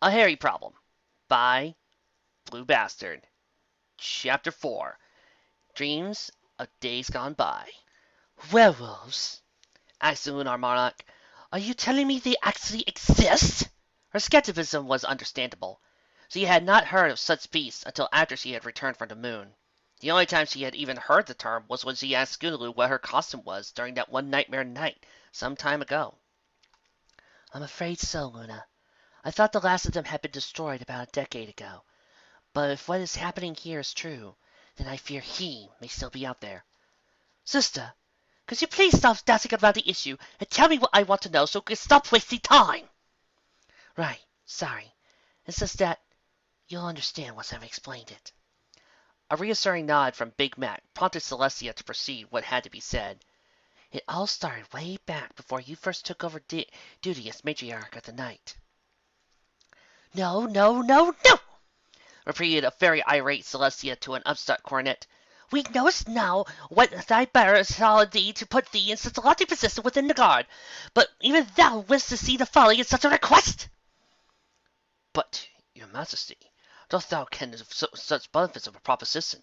A Hairy Problem by Blue Bastard. Chapter 4 Dreams of Days Gone By. Werewolves? Asked the Lunar Monarch. Are you telling me they actually exist? Her skepticism was understandable. She had not heard of such beasts until after she had returned from the moon. The only time she had even heard the term was when she asked Scootaloo what her costume was during that one nightmare night some time ago. I'm afraid so, Luna. I thought the last of them had been destroyed about a decade ago. But if what is happening here is true, then I fear he may still be out there. Sister, could you please stop dancing around the issue and tell me what I want to know so we can stop wasting time? Right, sorry. It's just that you'll understand once I've explained it. A reassuring nod from Big Mac prompted Celestia to proceed what had to be said. It all started way back before you first took over duty as matriarch of the night. No, no, no, no! Repeated a very irate Celestia to an upstart cornet. We knowest now what thy better saw thee to put thee in such a lofty position within the guard, but even thou wouldst to see the folly in such a request. But, your majesty, dost thou ken of such benefits of a proposition?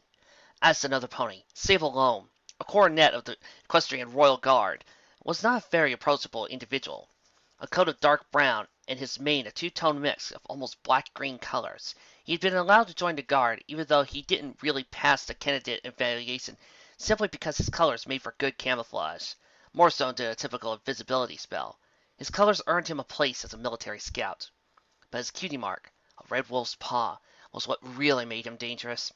Asked another pony, Sable Loam, a cornet of the equestrian royal guard, was not a very approachable individual. A coat of dark brown, and his mane a two-tone mix of almost black-green colors. He had been allowed to join the guard, even though he didn't really pass the candidate evaluation, simply because his colors made for good camouflage, more so than a typical invisibility spell. His colors earned him a place as a military scout. But his cutie mark, a red wolf's paw, was what really made him dangerous.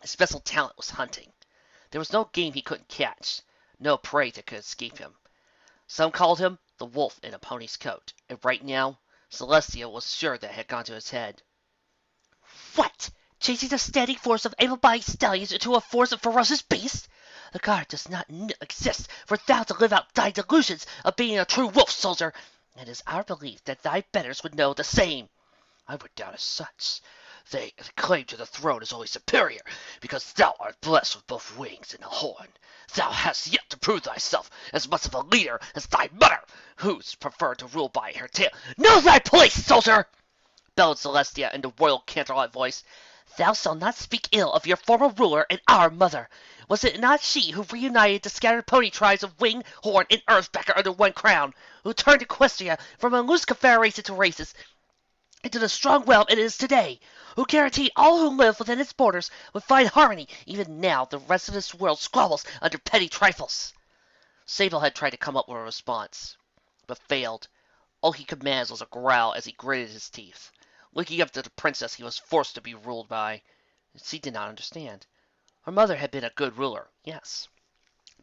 His special talent was hunting. There was no game he couldn't catch, no prey that could escape him. Some called him the wolf in a pony's coat, and right now, Celestia was sure that had gone to his head. What? Chasing the steady force of able-bodied stallions into a force of ferocious beasts? The guard does not exist for thou to live out thy delusions of being a true wolf soldier, and it is our belief that thy betters would know the same. I would doubt as such. They claim to the throne is only superior, because thou art blessed with both wings and a horn. Thou hast yet to prove thyself as much of a leader as thy mother, who's preferred to rule by her tail. Know thy place, soldier! Bellowed Celestia in the royal Canterlot voice. Thou shalt not speak ill of your former ruler and our mother. Was it not she who reunited the scattered pony tribes of Wing, Horn, and Earthbacker under one crown, who turned Equestria from a loose confederation to races into the strong realm it is today, who guaranteed all who live within its borders would find harmony? Even now the rest of this world squabbles under petty trifles. Sable had tried to come up with a response, but failed. All he could manage was a growl as he gritted his teeth. Looking up to the princess he was forced to be ruled by, she did not understand. Her mother had been a good ruler, yes,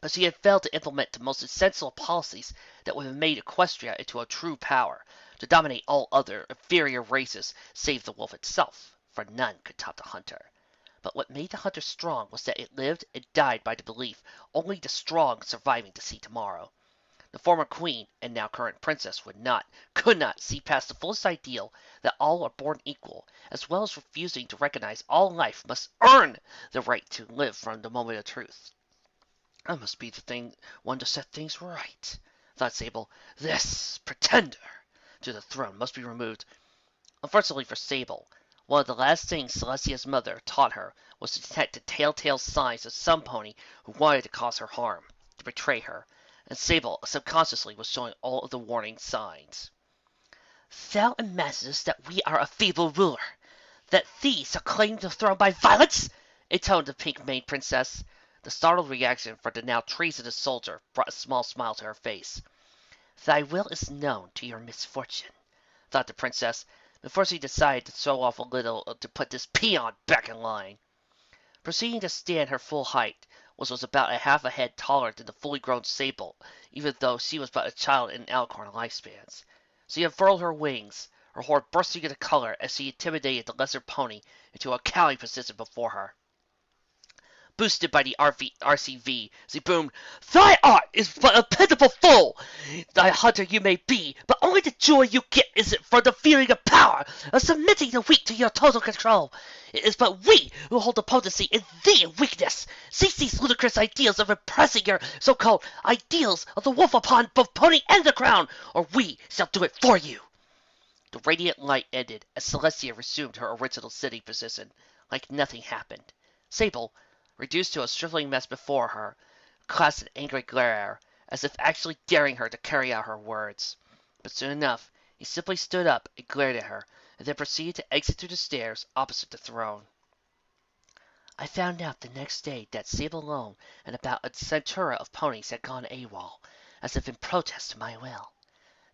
but she had failed to implement the most essential policies that would have made Equestria into a true power, to dominate all other inferior races save the wolf itself, for none could top the hunter. But what made the hunter strong was that it lived and died by the belief only the strong surviving to see tomorrow. The former queen, and now current princess, could not see past the fullest ideal that all are born equal, as well as refusing to recognize all life must earn the right to live from the moment of truth. I must be the one to set things right, thought Sable. This pretender to the throne must be removed. Unfortunately for Sable, one of the last things Celestia's mother taught her was to detect the telltale signs of some pony who wanted to cause her harm, to betray her, and Sable subconsciously was showing all of the warning signs. Thou imaginest that we are a feeble ruler, that thee shall claim the throne by violence? Intoned the pink-maned princess. The startled reaction from the now treasonous soldier brought a small smile to her face. Thy will is known to your misfortune, thought the princess, before she decided to throw off a little to put this peon back in line. Proceeding to stand her full height, which was about a half a head taller than the fully grown Sable, even though she was but a child in Alicorn lifespans. She unfurled her wings, her horn bursting into color as she intimidated the lesser pony into a cowering position before her. Boosted by the RCV, she boomed, Thy art is but a pitiful fool! Thy hunter you may be, but only the joy you get is it from the feeling of power, of submitting the weak to your total control. It is but we who hold the potency in thee in weakness. Cease these ludicrous ideals of impressing your so-called ideals of the wolf upon both pony and the crown, or we shall do it for you. The radiant light ended as Celestia resumed her original sitting position, like nothing happened. Sable, reduced to a shriveling mess before her, cast an angry glare, as if actually daring her to carry out her words. But soon enough, he simply stood up and glared at her, and then proceeded to exit through the stairs opposite the throne. I found out the next day that Sable alone and about a centura of ponies had gone AWOL, as if in protest to my will.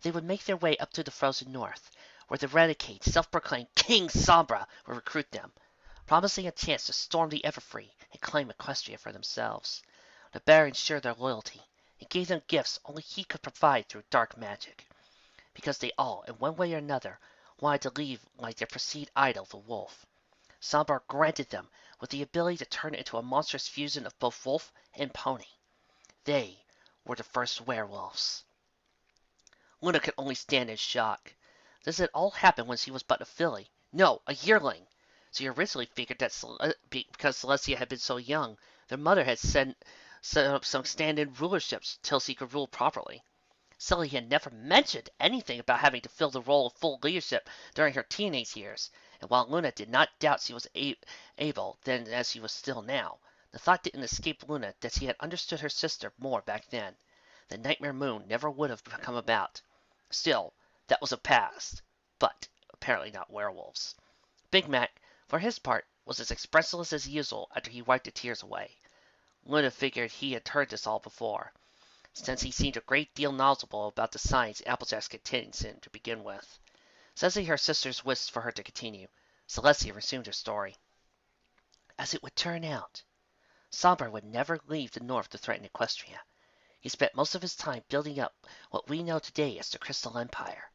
They would make their way up to the frozen north, where the renegade, self-proclaimed King Sombra would recruit them, promising a chance to storm the Everfree and claim Equestria for themselves. The Baron shared their loyalty and gave them gifts only he could provide through dark magic, because they all, in one way or another, wanted to leave like their preceded idol, the wolf. Sombra granted them with the ability to turn into a monstrous fusion of both wolf and pony. They were the first werewolves. Luna could only stand in shock. This had all happened when she was but a filly. No, a yearling. She originally figured that because Celestia had been so young, their mother had set up some stand-in rulerships till she could rule properly. Sully had never mentioned anything about having to fill the role of full leadership during her teenage years, and while Luna did not doubt she was able then as she was still now, the thought didn't escape Luna that she had understood her sister more back then. The Nightmare Moon never would have come about. Still, that was a past, but apparently not werewolves. Big Mac, for his part, was as expressionless as usual after he wiped the tears away. Luna figured he had heard this all before, since he seemed a great deal knowledgeable about the science Applejack's contains him to begin with. Sensing her sister's wish for her to continue, Celestia resumed her story. As it would turn out, Sombra would never leave the north to threaten Equestria. He spent most of his time building up what we know today as the Crystal Empire.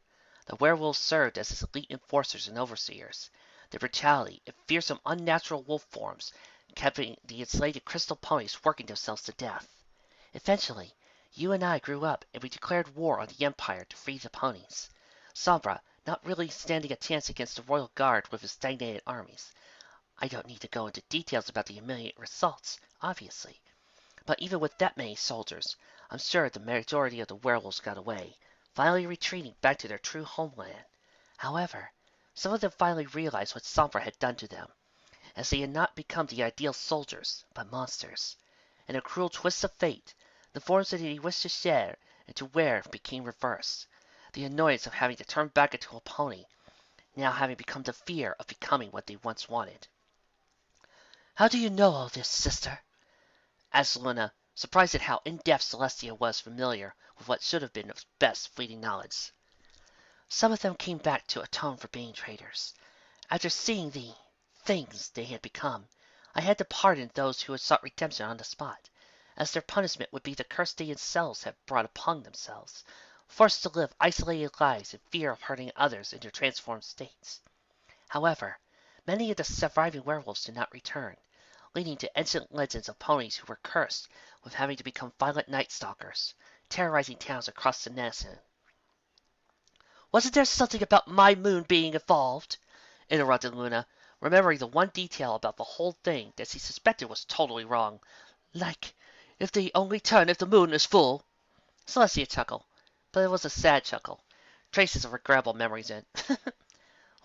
The werewolves served as his elite enforcers and overseers. Their brutality and fearsome unnatural wolf forms kept the enslaved crystal ponies working themselves to death. Eventually, you and I grew up and we declared war on the Empire to free the ponies. Sombra, not really standing a chance against the Royal Guard with his stagnated armies. I don't need to go into details about the immediate results, obviously. But even with that many soldiers, I'm sure the majority of the werewolves got away, finally retreating back to their true homeland. However, some of them finally realized what Sombra had done to them, as they had not become the ideal soldiers, but monsters. In a cruel twist of fate, the forms that he wished to share and to wear became reversed. The annoyance of having to turn back into a pony, now having become the fear of becoming what they once wanted. How do you know all this, sister? Asked Luna, surprised at how in-depth Celestia was familiar with what should have been of best fleeting knowledge. Some of them came back to atone for being traitors. After seeing the things they had become, I had to pardon those who had sought redemption on the spot, as their punishment would be the curse they themselves had brought upon themselves, forced to live isolated lives in fear of hurting others in their transformed states. However, many of the surviving werewolves did not return, leading to ancient legends of ponies who were cursed with having to become violent night stalkers, terrorizing towns across the nation. Wasn't there something about my moon being involved? Interrupted Luna, remembering the one detail about the whole thing that she suspected was totally wrong. Like, if they only turn if the moon is full. Celestia chuckled, but it was a sad chuckle. Traces of regrettable memories in it.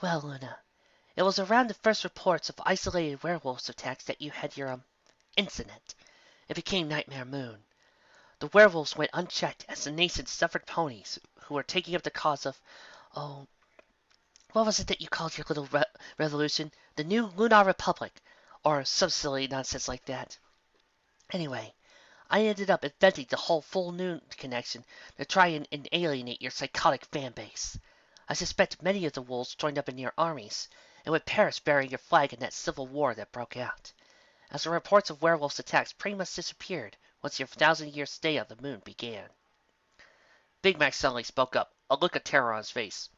Well, Luna, it was around the first reports of isolated werewolves attacks that you had your, incident. It became Nightmare Moon. The werewolves went unchecked as the nation suffered ponies who were taking up the cause of, oh, what was it that you called your little revolution? The New Lunar Republic, or some silly nonsense like that. Anyway, I ended up inventing the whole full moon connection to try and alienate your psychotic fan base. I suspect many of the wolves joined up in your armies, and would perish bearing your flag in that civil war that broke out, as the reports of werewolves' attacks pretty much disappeared once your 1,000-year stay on the moon began. Big Mac suddenly spoke up, a look of terror on his face.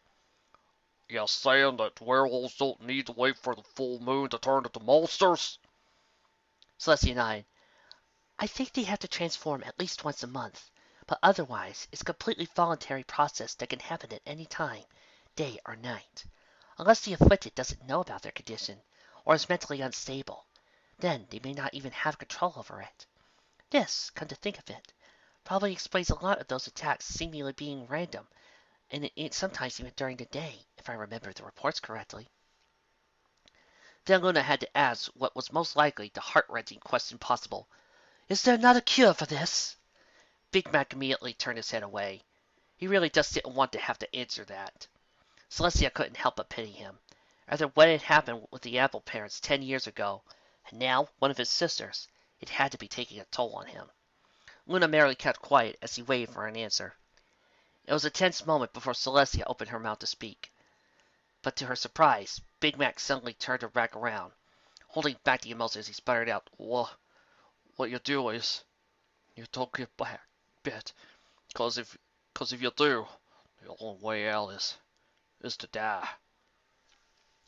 You saying that werewolves don't need to wait for the full moon to turn into monsters? Celestia nodded. I think they have to transform at least once a month, but otherwise it's a completely voluntary process that can happen at any time, day or night. Unless the afflicted doesn't know about their condition, or is mentally unstable, then they may not even have control over it. This, come to think of it, probably explains a lot of those attacks seemingly being random, and it sometimes even during the day. if I remember the reports correctly. Then Luna had to ask what was most likely the heart-wrenching question possible. Is there not a cure for this? Big Mac immediately turned his head away. He really just didn't want to have to answer that. Celestia couldn't help but pity him. After what had happened with the Apple parents 10 years ago, and now one of his sisters, it had to be taking a toll on him. Luna merely kept quiet as he waited for an answer. It was a tense moment before Celestia opened her mouth to speak. But to her surprise, Big Mac suddenly turned her back around. Holding back the emotions, he sputtered out, what you do is, you don't get back, bit. Cause if you do, the only way out is to die.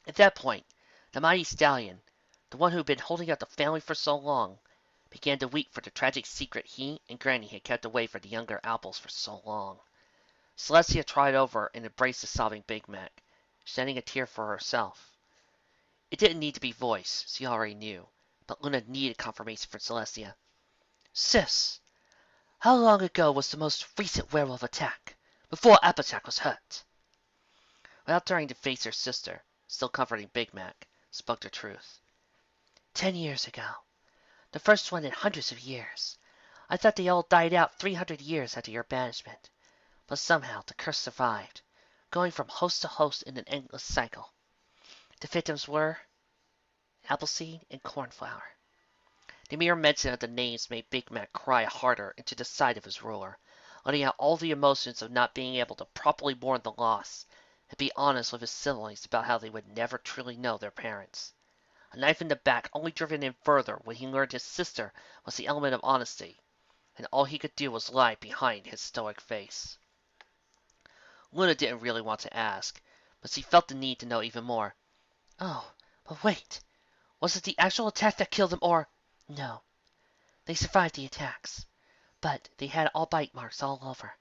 At that point, the mighty stallion, the one who'd been holding out the family for so long, began to weep for the tragic secret he and Granny had kept away from the younger Apples for so long. Celestia tried over and embraced the sobbing Big Mac, shedding a tear for herself. It didn't need to be voiced, she already knew, but Luna needed confirmation from Celestia. Sis, how long ago was the most recent werewolf attack, before Applejack was hurt? Without turning to face her sister, still comforting Big Mac, spoke the truth. 10 years ago. The first one in hundreds of years. I thought they all died out 300 years after your banishment. But somehow the curse survived, going from host to host in an endless cycle. The victims were Appleseed and Cornflower. The mere mention of the names made Big Mac cry harder into the side of his ruler, letting out all the emotions of not being able to properly mourn the loss and be honest with his siblings about how they would never truly know their parents. A knife in the back only driven him further when he learned his sister was the element of honesty, and all he could do was lie behind his stoic face. Luna didn't really want to ask, but she felt the need to know even more. Oh, but wait. Was it the actual attack that killed them, or... No. They survived the attacks, but they had all bite marks all over.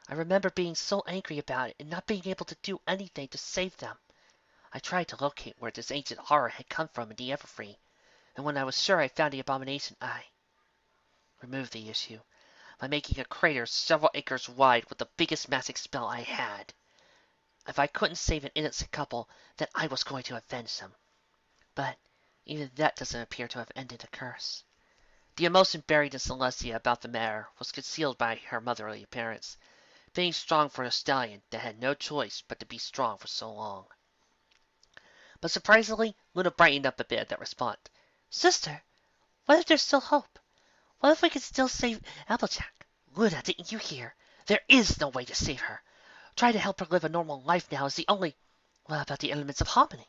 I remember being so angry about it and not being able to do anything to save them. I tried to locate where this ancient horror had come from in the Everfree, and when I was sure I found the abomination, I removed the issue by making a crater several acres wide with the biggest magic spell I had. If I couldn't save an innocent couple, then I was going to avenge them. But even that doesn't appear to have ended the curse. The emotion buried in Celestia about the matter was concealed by her motherly appearance, being strong for a stallion that had no choice but to be strong for so long. But surprisingly, Luna brightened up a bit at that response. Sister, what if there's still hope? What if we could still save Applejack? Luna, didn't you hear? There is no way to save her. Try to help her live a normal life now is the only... What about the elements of harmony?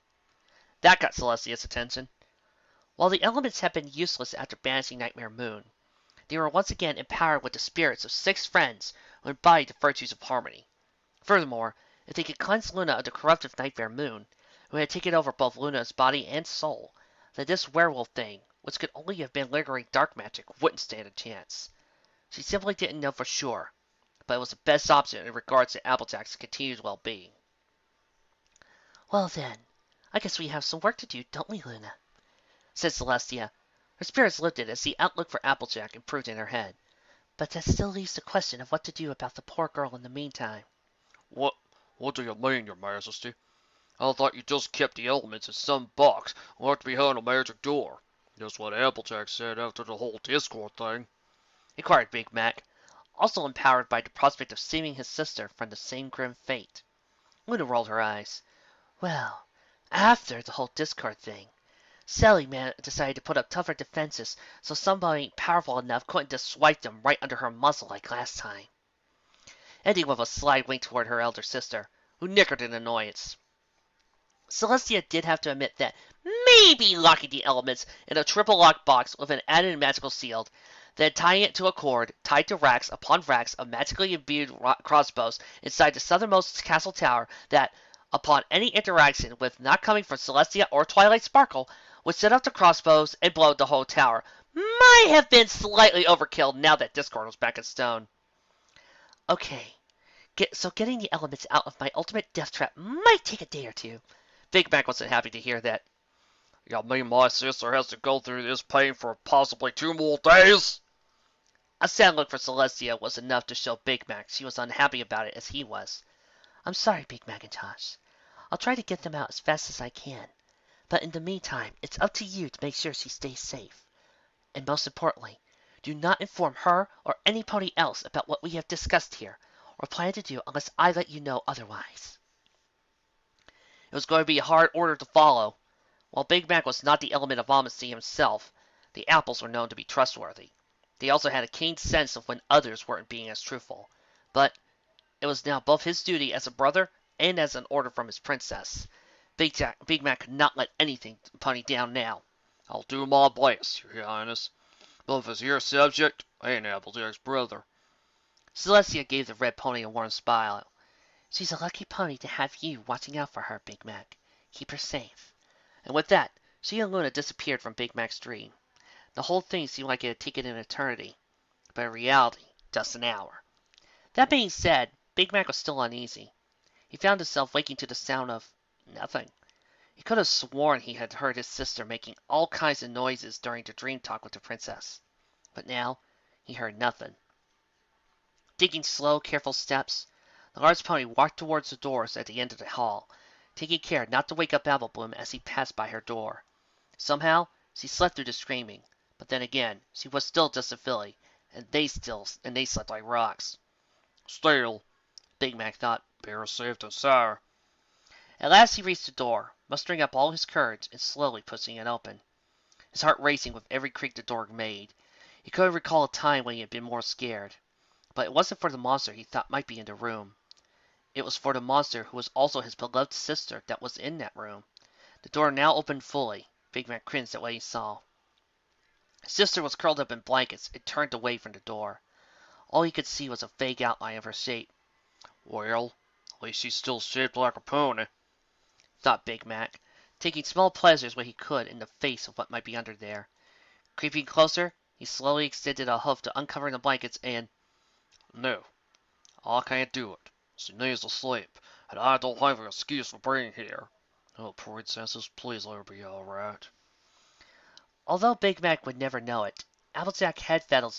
That got Celestia's attention. While the elements had been useless after banishing Nightmare Moon, they were once again empowered with the spirits of 6 friends who embodied the virtues of harmony. Furthermore, if they could cleanse Luna of the corruptive Nightmare Moon, who had taken over both Luna's body and soul, then this werewolf thing, which could only have been lingering dark magic, wouldn't stand a chance. She simply didn't know for sure, but it was the best option in regards to Applejack's continued well-being. Well then, I guess we have some work to do, don't we, Luna? Said Celestia. Her spirits lifted as the outlook for Applejack improved in her head. But that still leaves the question of what to do about the poor girl in the meantime. What do you mean, your majesty? I thought you just kept the elements in some box locked behind a magic door. That's what Applejack said after the whole Discord thing. Inquired Big Mac, also empowered by the prospect of saving his sister from the same grim fate. Luna rolled her eyes. Well, after the whole Discord thing, Sally decided to put up tougher defenses so somebody powerful enough couldn't just swipe them right under her muzzle like last time. Ending with a sly wink toward her elder sister, who nickered in annoyance. Celestia did have to admit that maybe locking the elements in a triple lock box with an added magical shield, then tying it to a cord tied to racks upon racks of magically imbued crossbows inside the southernmost castle tower that, upon any interaction with not coming from Celestia or Twilight Sparkle, would set off the crossbows and blow the whole tower, might have been slightly overkill now that Discord was back in stone. Okay, so getting the elements out of my ultimate death trap might take a day or two. Big Mac wasn't happy to hear that. You mean my sister has to go through this pain for possibly 2 more days? A sad look for Celestia was enough to show Big Mac she was unhappy about it as he was. I'm sorry, Big Macintosh. I'll try to get them out as fast as I can. But in the meantime, it's up to you to make sure she stays safe. And most importantly, do not inform her or any pony else about what we have discussed here, or plan to do unless I let you know otherwise." It was going to be a hard order to follow. While Big Mac was not the element of honesty himself, the apples were known to be trustworthy. They also had a keen sense of when others weren't being as truthful. But it was now both his duty as a brother and as an order from his princess. Big Mac could not let anything pony down now. "I'll do my best, your highness. But if it's your subject, I ain't Applejack's brother." Celestia gave the red pony a warm smile. "She's a lucky pony to have you watching out for her, Big Mac. Keep her safe." And with that, she and Luna disappeared from Big Mac's dream. The whole thing seemed like it had taken an eternity, but in reality, just an hour. That being said, Big Mac was still uneasy. He found himself waking to the sound of nothing. He could have sworn he had heard his sister making all kinds of noises during the dream talk with the princess. But now, he heard nothing. Taking slow, careful steps, the large pony walked towards the doors at the end of the hall, taking care not to wake up Apple Bloom as he passed by her door. Somehow, she slept through the screaming, but then again, she was still just a filly, and they slept like rocks. "Still," Big Mac thought, "better safe than sorry." At last he reached the door, mustering up all his courage and slowly pushing it open. His heart racing with every creak the door made. He couldn't recall a time when he had been more scared. But it wasn't for the monster he thought might be in the room. It was for the monster who was also his beloved sister that was in that room. The door now opened fully. Big Mac cringed at what he saw. His sister was curled up in blankets and turned away from the door. All he could see was a vague outline of her shape. "Well, at least she's still shaped like a pony," thought Big Mac, taking small pleasures when he could in the face of what might be under there. Creeping closer, he slowly extended a hoof to uncover the blankets and... "No, I can't do it. She needs to sleep, and I don't have an excuse for being here. Oh, princesses, please let her be all right." Although Big Mac would never know it, Applejack had settled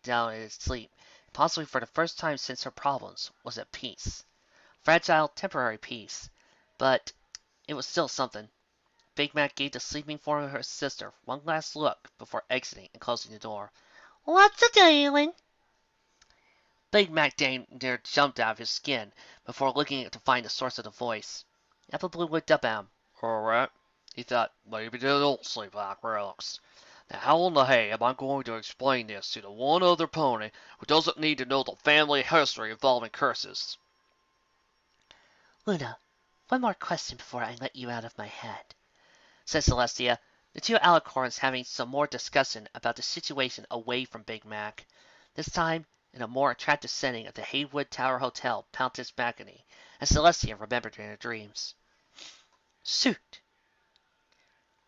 down in his sleep, possibly for the first time since her problems, was at peace. Fragile, temporary peace. But it was still something. Big Mac gave the sleeping form of her sister one last look before exiting and closing the door. "What's a dealing?" Big Mac near jumped out of his skin before looking to find the source of the voice. Apple Blue looked up at him. "All right," he thought, "maybe they don't sleep like rocks. Now how in the hay am I going to explain this to the one other pony who doesn't need to know the family history involving curses?" "Luna, one more question before I let you out of my head," said Celestia, the two alicorns having some more discussion about the situation away from Big Mac, this time in a more attractive setting of the Haywood Tower Hotel Pountess balcony, as Celestia remembered in her dreams. "Shoot!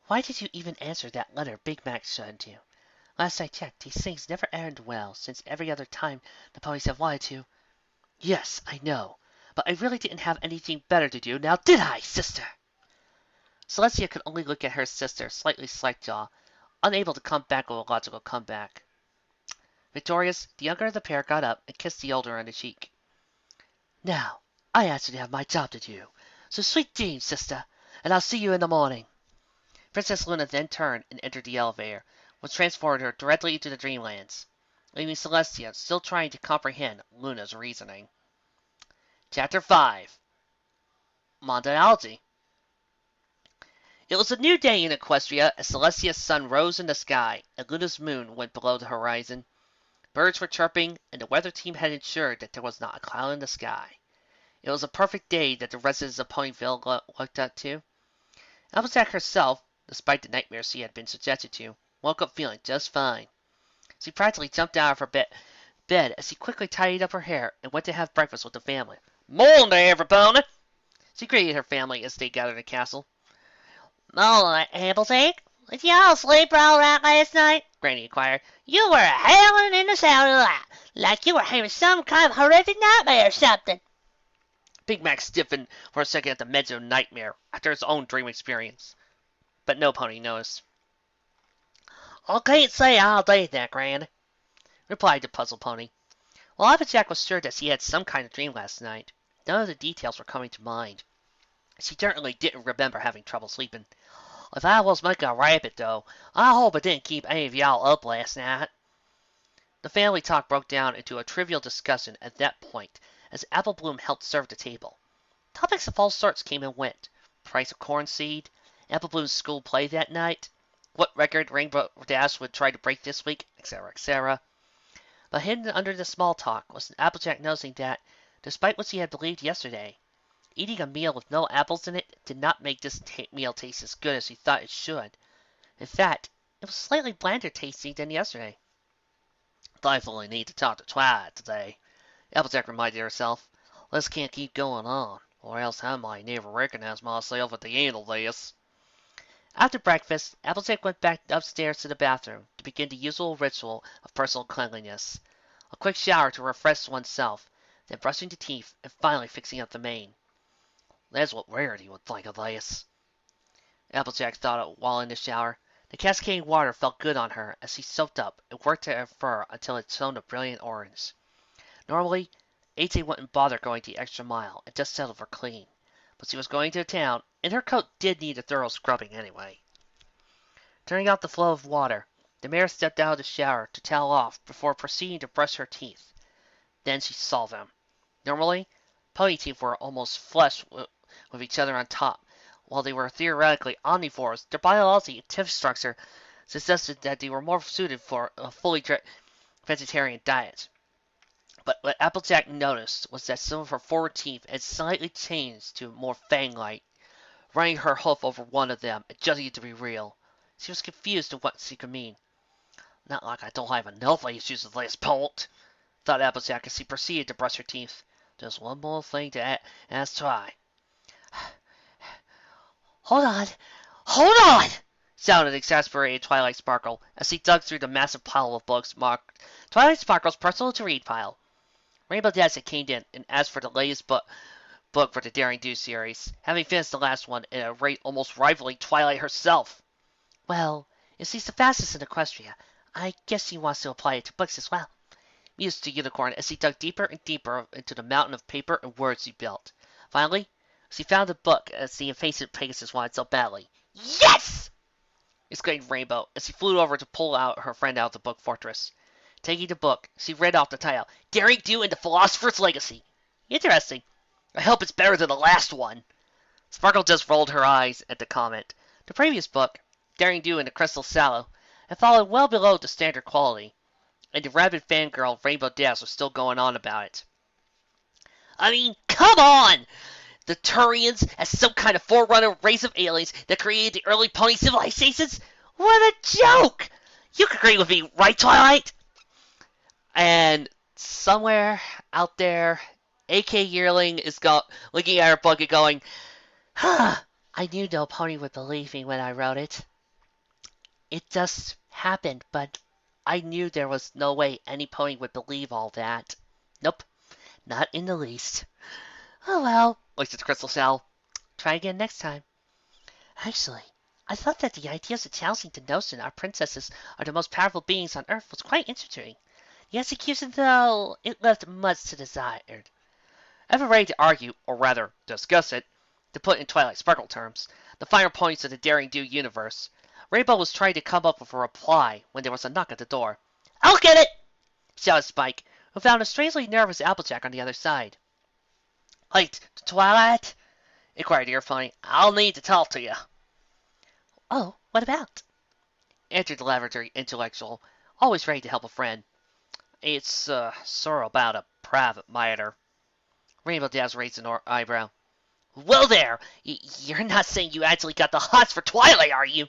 Why did you even answer that letter Big Mac sent you? Last I checked, these things never end well, since every other time the ponies have wanted to—" "Yes, I know, but I really didn't have anything better to do, now did I, sister?" Celestia could only look at her sister, slightly slack-jawed, unable to come back with a logical comeback. Victorious, the younger of the pair got up and kissed the older on the cheek. "Now, I actually have my job to do, so sweet dreams, sister, and I'll see you in the morning." Princess Luna then turned and entered the elevator, which transported her directly into the Dreamlands, leaving Celestia still trying to comprehend Luna's reasoning. Chapter 5 Mondiality. It was a new day in Equestria as Celestia's sun rose in the sky and Luna's moon went below the horizon. Birds were chirping, and the weather team had ensured that there was not a cloud in the sky. It was a perfect day that the residents of Ponyville looked up to. Applejack herself, despite the nightmares she had been subjected to, woke up feeling just fine. She practically jumped out of her bed as she quickly tidied up her hair and went to have breakfast with the family. "Morning, everybody!" She greeted her family as they gathered in the castle. "Morning, Applejack. Did y'all sleep all right last night?" Granny inquired. "You were howling in the satellite, like you were having some kind of horrific nightmare or something." Big Mac stiffened for a second at the mention of nightmare after his own dream experience, but no pony noticed. "I can't say I did that, Granny," replied the puzzled pony. Well, Applejack was sure that she had some kind of dream last night. None of the details were coming to mind. She certainly didn't remember having trouble sleeping. If I was making a rabbit, though, I hope it didn't keep any of y'all up last night. The family talk broke down into a trivial discussion at that point as Apple Bloom helped serve the table. Topics of all sorts came and went. Price of corn seed, Apple Bloom's school play that night, what record Rainbow Dash would try to break this week, etc., etc. But hidden under the small talk was Applejack noticing that, despite what she had believed yesterday, eating a meal with no apples in it did not make this meal taste as good as she thought it should. In fact, it was slightly blander tasting than yesterday. Definitely need to talk to Twilight today, Applejack reminded herself. This can't keep going on, or else I might never recognize myself at the end of this. After breakfast, Applejack went back upstairs to the bathroom to begin the usual ritual of personal cleanliness. A quick shower to refresh oneself, then brushing the teeth, and finally fixing up the mane. That's what Rarity would think of this. Applejack thought while in the shower. The cascading water felt good on her as she soaked up and worked at her fur until it shone a brilliant orange. Normally, AJ wouldn't bother going the extra mile and just settled for clean, but she was going to town, and her coat did need a thorough scrubbing anyway. Turning out the flow of water, the mare stepped out of the shower to towel off before proceeding to brush her teeth. Then she saw them. Normally, pony teeth were almost flush with each other on top. While they were theoretically omnivores, their biology and tooth structure suggested that they were more suited for a fully vegetarian diet. But what Applejack noticed was that some of her forward teeth had slightly changed to more fang-like. Running her hoof over one of them and judging it to be real, she was confused at what she could mean. Not like I don't have enough issues with this point, thought Applejack as she proceeded to brush her teeth. Just one more thing to ask try. Hold on! Hold on! Shouted exasperated Twilight Sparkle as he dug through the massive pile of books marked Twilight Sparkle's personal to read pile. Rainbow Dash had came in and asked for the latest book for the Daring Do series, having finished the last one at a rate almost rivaling Twilight herself. Well, if she's the fastest in Equestria, I guess she wants to apply it to books as well, mused the Unicorn as he dug deeper and deeper into the mountain of paper and words he built. Finally, she found a book as the impatient Pegasus wanted so badly. Yes! Exclaimed Rainbow as she flew over to pull out her friend out of the book fortress. Taking the book, she read off the title, Daring Do and the Philosopher's Legacy. Interesting. I hope it's better than the last one. Sparkle just rolled her eyes at the comment. The previous book, Daring Do and the Crystal Sallow, had fallen well below the standard quality, and the rabid fangirl Rainbow Dash was still going on about it. I mean, come on! The Turians as some kind of forerunner race of aliens that created the early pony civilizations? What a joke! You can agree with me, right, Twilight? And somewhere out there, AK Yearling is looking at her book and going, huh, I knew no pony would believe me when I wrote it. It just happened, but I knew there was no way any pony would believe all that. Nope, not in the least. Oh well, looked at the crystal shell. Try again next time. Actually, I thought that the ideas of challenging the notion our princesses are the most powerful beings on Earth was quite interesting. The execution, though, it left much to desired. Ever ready to argue, or rather, discuss it, to put in Twilight Sparkle terms, the finer points of the Daring Do universe, Rainbow was trying to come up with a reply when there was a knock at the door. I'll get it! Shouted Spike, who found a strangely nervous Applejack on the other side. Hey, Twilight? Inquired Earphony. I'll need to talk to you. Oh, what about? Answered the laboratory intellectual, always ready to help a friend. It's, sort of about a private matter. Rainbow Dash raised an eyebrow. Well there! You're not saying you actually got the hots for Twilight, are you?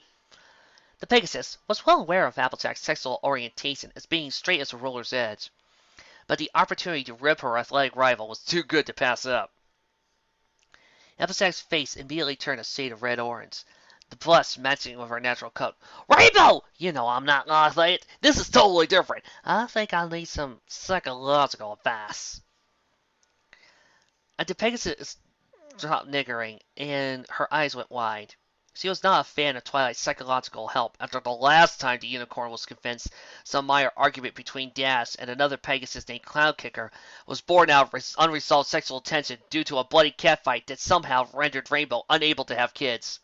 The Pegasus was well aware of Applejack's sexual orientation as being straight as a ruler's edge, but the opportunity to rip her athletic rival was too good to pass up. Applejack's face immediately turned a shade of red-orange, the blush matching with her natural coat. Rainbow! You know I'm not gonna say it. This is totally different. I think I'll need some psychological advice. The Pegasus dropped niggering, and her eyes went wide. She was not a fan of Twilight's psychological help after the last time the unicorn was convinced some minor argument between Dash and another Pegasus named Cloud Kicker was born out of unresolved sexual tension due to a bloody catfight that somehow rendered Rainbow unable to have kids.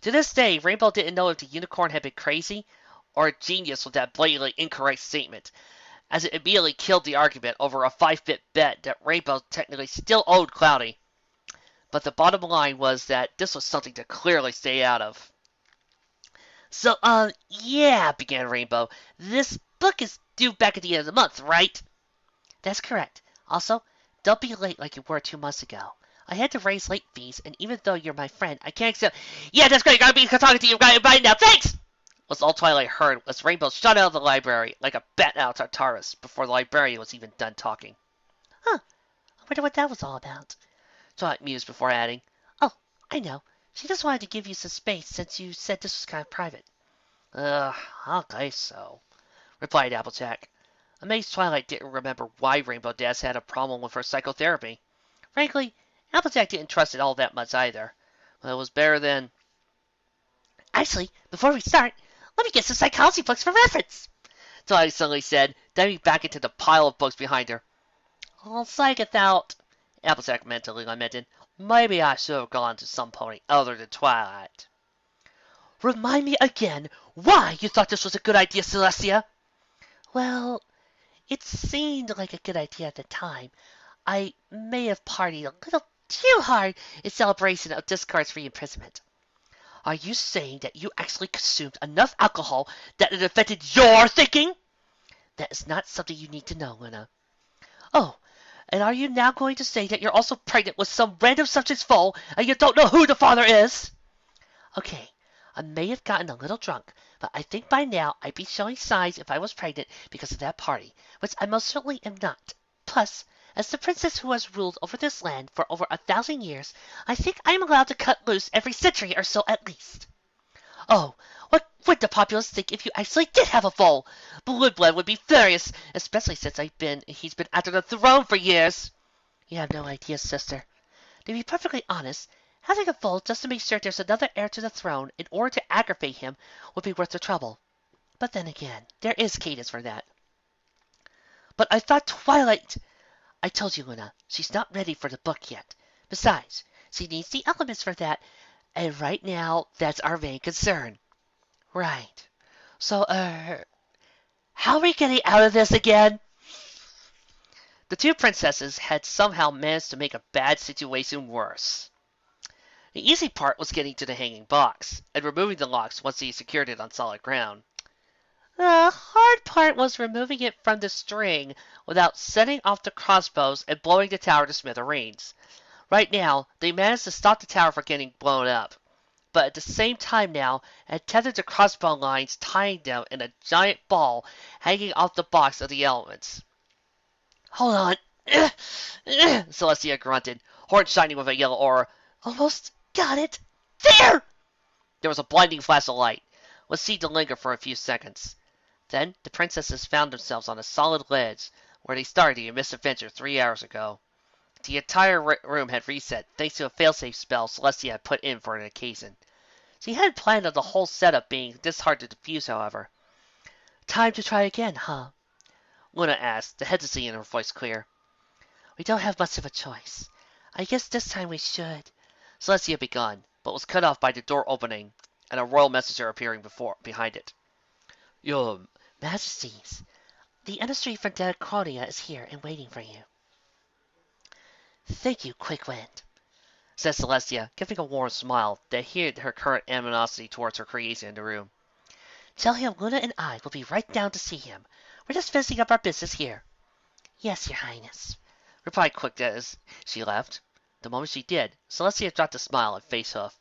To this day, Rainbow didn't know if the unicorn had been crazy or a genius with that blatantly incorrect statement, as it immediately killed the argument over a 5-bit bet that Rainbow technically still owed Cloudy. But the bottom line was that this was something to clearly stay out of. So, yeah, began Rainbow. This book is due back at the end of the month, right? That's correct. Also, don't be late like you were 2 months ago. I had to raise late fees, and even though you're my friend, I can't accept. Yeah, that's great. I'll be talking to you right now. Thanks! Was all Twilight heard as Rainbow shot out of the library like a bat out of Tartarus before the librarian was even done talking. Huh. I wonder what that was all about. Twilight mused before adding, Oh, I know. She just wanted to give you some space since you said this was kind of private. I guess so, replied Applejack. Amazed Twilight didn't remember why Rainbow Dash had a problem with her psychotherapy. Frankly, Applejack didn't trust it all that much either. But it was better than... Actually, before we start, let me get some psychology books for reference, Twilight suddenly said, diving back into the pile of books behind her. I'll psych it out, Applejack mentally lamented. Maybe I should have gone to some pony other than Twilight. Remind me again why you thought this was a good idea, Celestia. Well, it seemed like a good idea at the time. I may have partied a little too hard in celebration of Discard's re-imprisonment. Are you saying that you actually consumed enough alcohol that it affected your thinking? That is not something you need to know, Luna. Oh, and are you now going to say that you're also pregnant with some random subject's foal and you don't know who the father is? Okay, I may have gotten a little drunk, but I think by now I'd be showing signs if I was pregnant because of that party, which I most certainly am not. Plus, as the princess who has ruled over this land for over 1,000 years, I think I am allowed to cut loose every century or so at least. Oh, what would the populace think if you actually did have a foal? Bloodblend would be furious, especially since he's been after the throne for years. You have no idea, sister. To be perfectly honest, having a foal just to make sure there's another heir to the throne in order to aggravate him would be worth the trouble. But then again, there is cadence for that. But I thought Twilight... I told you, Luna, she's not ready for the book yet. Besides, she needs the elements for that, and right now, that's our main concern. Right. So, how are we getting out of this again? The two princesses had somehow managed to make a bad situation worse. The easy part was getting to the hanging box, and removing the locks once they secured it on solid ground. The hard part was removing it from the string without setting off the crossbows and blowing the tower to smithereens. Right now, they managed to stop the tower from getting blown up, but at the same time now had tethered the crossbow lines, tying them in a giant ball hanging off the box of the elements. Hold on, Celestia grunted, horn shining with a yellow aura. Almost got it. There! There was a blinding flash of light, which seemed to linger for a few seconds. Then the princesses found themselves on a solid ledge where they started the misadventure 3 hours ago. The entire room had reset thanks to a failsafe spell Celestia had put in for an occasion. She hadn't planned on the whole setup being this hard to defuse, however. Time to try again, huh? Luna asked, the hesitancy in her voice clear. We don't have much of a choice. I guess this time we should. Celestia begun, but was cut off by the door opening and a royal messenger appearing behind it. Your Majesties, the emissary from Draconia is here and waiting for you. Thank you, Quick Wind, said Celestia, giving a warm smile that hid her current animosity towards her creation in the room. Tell him Luna and I will be right down to see him. We're just finishing up our business here. Yes, Your Highness, replied Quick as she left. The moment she did, Celestia dropped a smile and face hoof.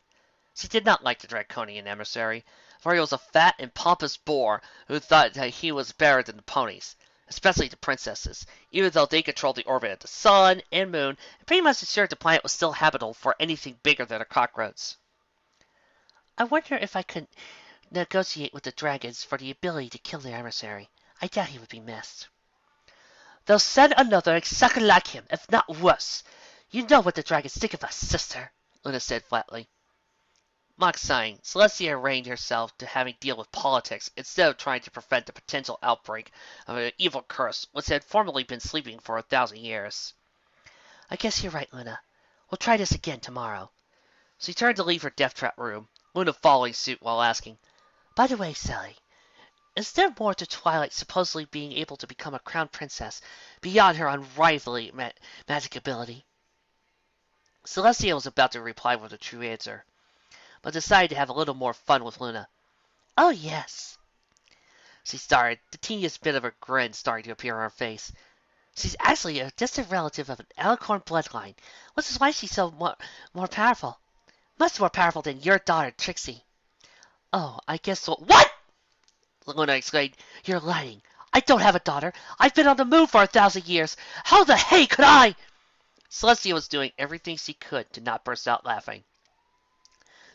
She did not like the Draconian emissary, for he was a fat and pompous boor who thought that he was better than the ponies, especially the princesses, even though they controlled the orbit of the sun and moon and pretty much ensured the planet was still habitable for anything bigger than a cockroach. I wonder if I could negotiate with the dragons for the ability to kill the emissary. I doubt he would be missed. They'll send another exactly like him, if not worse. You know what the dragons think of us, sister, Luna said flatly. Mock sighing, Celestia arraigned herself to having to deal with politics instead of trying to prevent the potential outbreak of an evil curse which had formerly been sleeping for 1,000 years. I guess you're right, Luna. We'll try this again tomorrow. She turned to leave her death trap room, Luna following suit while asking, By the way, Sally, is there more to Twilight supposedly being able to become a crown princess beyond her unrivaled magic ability? Celestia was about to reply with a true answer, but decided to have a little more fun with Luna. Oh, yes. She started, the teeniest bit of a grin starting to appear on her face. She's actually a distant relative of an alicorn bloodline, which is why she's so more powerful. Much more powerful than your daughter, Trixie. Oh, I guess so. What? Luna exclaimed. You're lying. I don't have a daughter. I've been on the moon for 1,000 years. How the hey could I? Celestia was doing everything she could to not burst out laughing.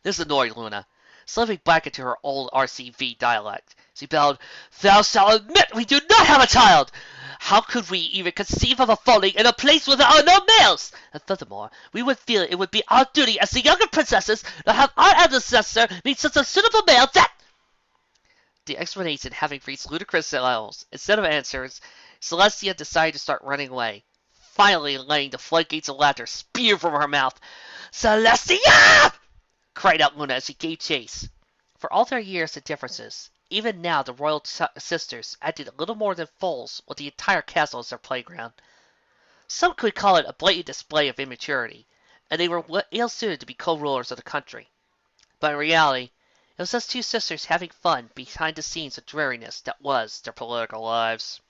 This annoyed Luna. Slipping back into her old RCV dialect, she bellowed, Thou shalt admit we do not have a child! How could we even conceive of a falling in a place where there are no males? And furthermore, we would feel it would be our duty as the younger princesses to have our ancestor meet such a suitable male that... The explanation having reached ludicrous levels, instead of answers, Celestia decided to start running away, finally letting the floodgates of laughter spew from her mouth. Celestia! Cried out Luna as she gave chase. For all their years of differences, even now the royal sisters acted a little more than fools with the entire castle as their playground. Some could call it a blatant display of immaturity, and they were ill-suited to be co-rulers of the country. But in reality, it was just two sisters having fun behind the scenes of dreariness that was their political lives.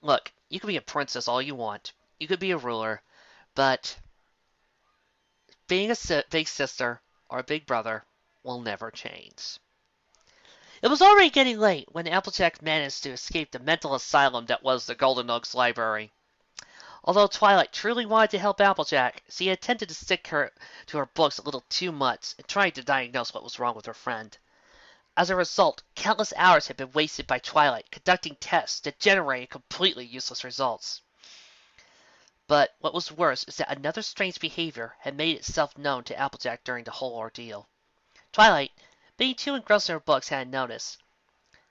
Look, you can be a princess all you want. You could be a ruler, but being a big sister or a big brother will never change. It was already getting late when Applejack managed to escape the mental asylum that was the Golden Oaks Library. Although Twilight truly wanted to help Applejack, she had tended to stick to her books a little too much in trying to diagnose what was wrong with her friend. As a result, countless hours had been wasted by Twilight conducting tests that generated completely useless results. But what was worse is that another strange behavior had made itself known to Applejack during the whole ordeal. Twilight, being too engrossed in her books, hadn't noticed.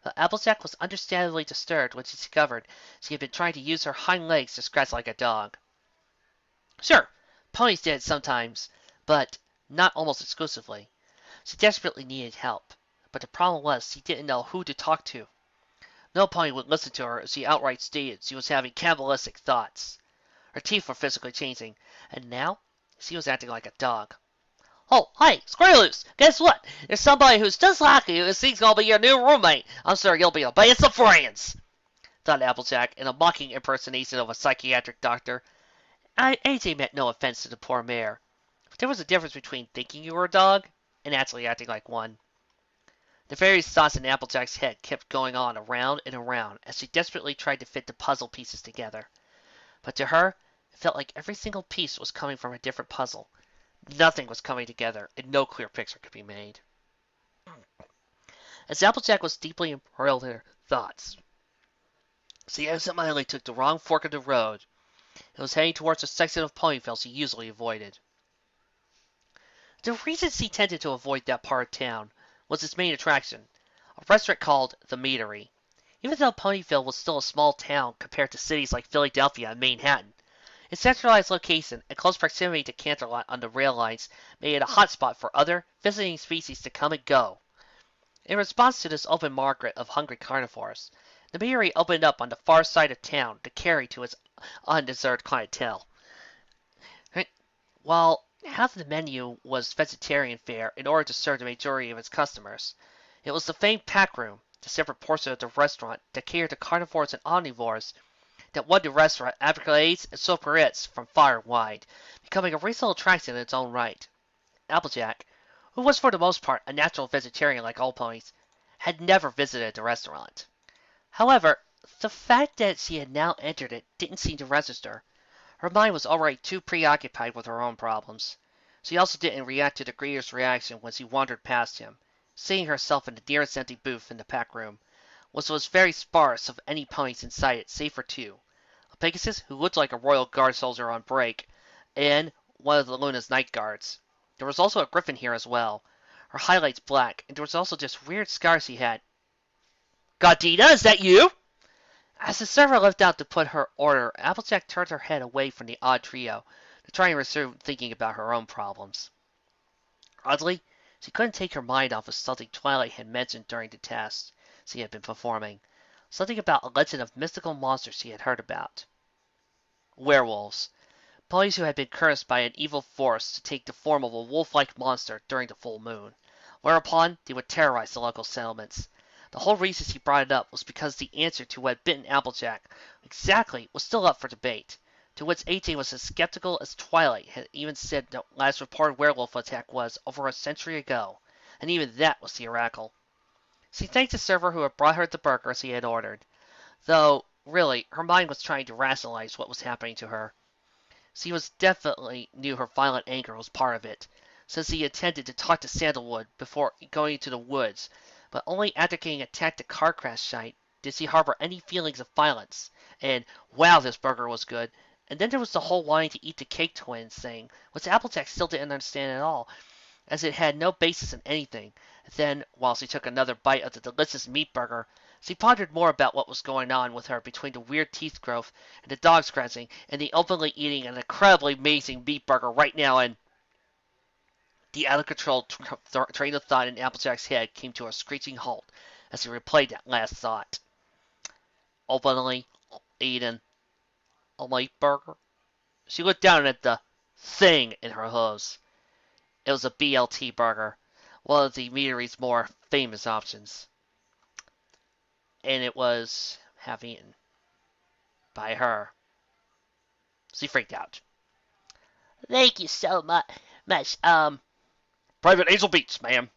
But Applejack was understandably disturbed when she discovered she had been trying to use her hind legs to scratch like a dog. Sure, ponies did it sometimes, but not almost exclusively. She desperately needed help, but the problem was she didn't know who to talk to. No pony would listen to her as she outright stated she was having cannibalistic thoughts. Her teeth were physically changing, and now she was acting like a dog. Oh, hey, Squirrelloos, guess what? There's somebody who's just like you and he's gonna be your new roommate. I'm sure you'll be the best of friends, thought Applejack in a mocking impersonation of a psychiatric doctor. AJ meant no offense to the poor mare, but there was a difference between thinking you were a dog and actually acting like one. The various thoughts in Applejack's head kept going on around and around as she desperately tried to fit the puzzle pieces together. But to her, it felt like every single piece was coming from a different puzzle. Nothing was coming together, and no clear picture could be made. As Applejack was deeply embroiled in her thoughts, she accidentally took the wrong fork of the road and was heading towards the section of Ponyville she usually avoided. The reason she tended to avoid that part of town was its main attraction, a restaurant called The Meadery. Even though Ponyville was still a small town compared to cities like Philadelphia and Manhattan, its centralized location and close proximity to Canterlot on the rail lines made it a hotspot for other visiting species to come and go. In response to this open market of hungry carnivores, the meadery opened up on the far side of town to carry to its undeserved clientele. While half of the menu was vegetarian fare in order to serve the majority of its customers, it was the famed pack room, the separate portion of the restaurant that catered to carnivores and omnivores, that won the restaurant accolades and sobriquets from far and wide, becoming a regional attraction in its own right. Applejack, who was for the most part a natural vegetarian like all ponies, had never visited the restaurant. However, the fact that she had now entered it didn't seem to register. Her mind was already too preoccupied with her own problems. She also didn't react to the greeter's reaction when she wandered past him, seeing herself in the nearest empty booth in the pack room, which was very sparse of any ponies inside it save for two, a Pegasus who looked like a Royal Guard soldier on break, and one of the Luna's night guards. There was also a griffin here as well. Her highlights black, and there was also just weird scars he had. Godina, is that you? As the server left out to put her order, Applejack turned her head away from the odd trio to try and resume thinking about her own problems. Oddly, she couldn't take her mind off of something Twilight had mentioned during the test she had been performing. Something about a legend of mystical monsters she had heard about. Werewolves. Ponies who had been cursed by an evil force to take the form of a wolf-like monster during the full moon, whereupon they would terrorize the local settlements. The whole reason she brought it up was because the answer to what had bitten Applejack exactly was still up for debate, to which AJ was as skeptical as Twilight had even said the last reported werewolf attack was over a century ago, and even that was theoretical. She thanked the server who had brought her the burgers he had ordered, though, really, her mind was trying to rationalize what was happening to her. She was definitely knew her violent anger was part of it, since he intended to talk to Sandalwood before going into the woods, but only after getting attacked at car crash site did she harbor any feelings of violence, and wow, this burger was good. And then there was the whole wanting to eat the cake twins thing, which Applejack still didn't understand at all, as it had no basis in anything. Then, while she took another bite of the delicious meat burger, she pondered more about what was going on with her between the weird teeth growth and the dog scratching and the openly eating an incredibly amazing meat burger right now, and the out-of-control train of thought in Applejack's head came to a screeching halt as he replayed that last thought. Openly eating a meat burger? She looked down at the thing in her hooves. It was a BLT burger, one of the meadery's more famous options. And it was half eaten by her. She freaked out. Thank you so much. Private Angel Beats, ma'am,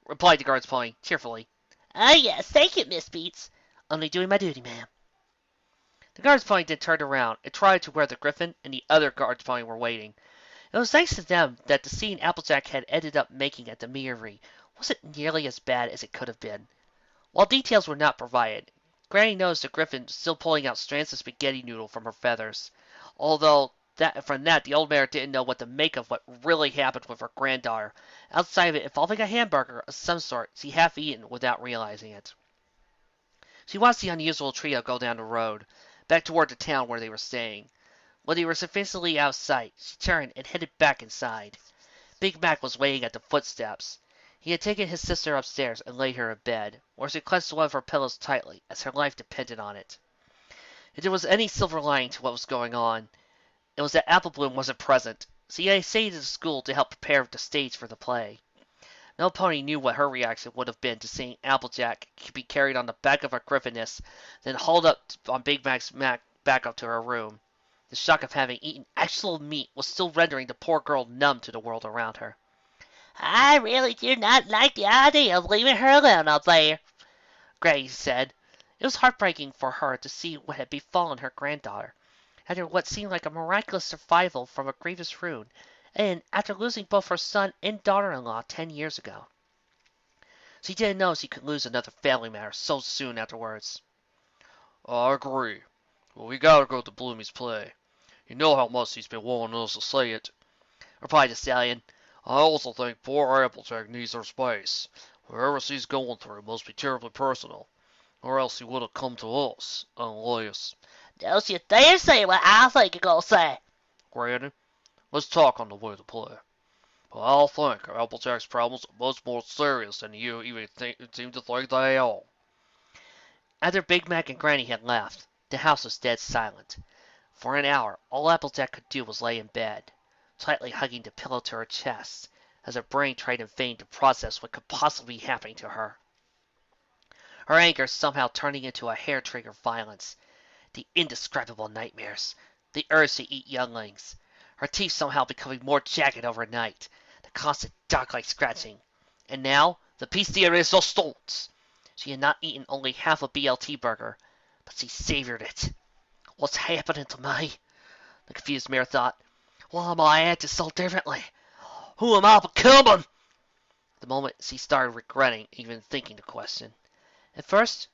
replied the guard's pony cheerfully. Yes, thank you, Miss Beats. Only doing my duty, ma'am. The guard's pony then turned around and trotted to where the griffin and the other guard's pony were waiting. It was thanks to them that the scene Applejack had ended up making at the meadery wasn't nearly as bad as it could have been. While details were not provided, Granny noticed the griffin still pulling out strands of spaghetti noodle from her feathers, although from that the old mare didn't know what to make of what really happened with her granddaughter, outside of it involving a hamburger of some sort she half-eaten without realizing it. She watched the unusual trio go down the road, back toward the town where they were staying. When they were sufficiently out of sight, she turned and headed back inside. Big Mac was waiting at the footsteps. He had taken his sister upstairs and laid her in bed, where she clutched one of her pillows tightly, as her life depended on it. If there was any silver lining to what was going on, it was that Apple Bloom wasn't present, so he had stayed at the school to help prepare the stage for the play. No pony knew what her reaction would have been to seeing Applejack be carried on the back of a griffiness, then hauled up on Big Mac's back up to her room. The shock of having eaten actual meat was still rendering the poor girl numb to the world around her. I really do not like the idea of leaving her alone up there, Granny said. It was heartbreaking for her to see what had befallen her granddaughter, after what seemed like a miraculous survival from a grievous wound, and after losing both her son and daughter-in-law 10 years ago. She didn't know she could lose another family member so soon afterwards. I agree. But we gotta go to Bloomy's play. You know how much he's been wanting us to see it, replied the stallion. I also think poor Applejack needs her space. Whatever she's going through must be terribly personal, or else he would have come to us, unless... Don't you dare say what I think you're gonna say. Granny, let's talk on the way to play. But I think Applejack's problems are much more serious than you even seem to think they are. After Big Mac and Granny had left, the house was dead silent. For an hour, all Applejack could do was lay in bed, tightly hugging the pillow to her chest, as her brain tried in vain to process what could possibly be happening to her. Her anger somehow turning into a hair-trigger violence, the indescribable nightmares, the urge to eat younglings, her teeth somehow becoming more jagged overnight, the constant dog-like scratching, and now the piece de resistance. She had not eaten only half a BLT burger, but she savored it. What's happening to me? The confused mare thought. Why am I acting so differently? Who am I becoming? The moment she started regretting even thinking the question. At first,